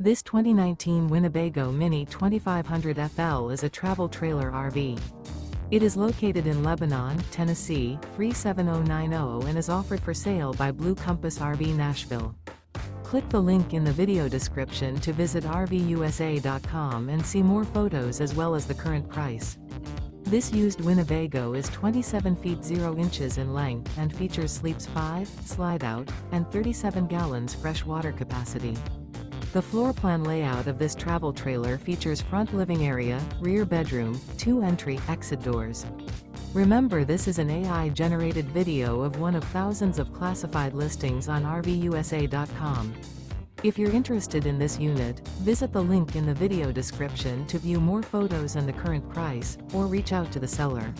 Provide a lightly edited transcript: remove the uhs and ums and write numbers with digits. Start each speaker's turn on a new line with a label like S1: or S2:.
S1: This 2019 Winnebago Minnie 2500 FL is a travel trailer RV. It is located in Lebanon, Tennessee, 37090 and is offered for sale by Blue Compass RV Nashville. Click the link in the video description to visit RVUSA.com and see more photos as well as the current price. This used Winnebago is 27 feet 0 inches in length and features sleeps 5, Slideout, and 37 gallons fresh water capacity. The floor plan layout of this travel trailer features front living area, rear bedroom, 2 entry/exit doors. Remember, this is an AI-generated video of one of thousands of classified listings on RVUSA.com. If you're interested in this unit, visit the link in the video description to view more photos and the current price, or reach out to the seller.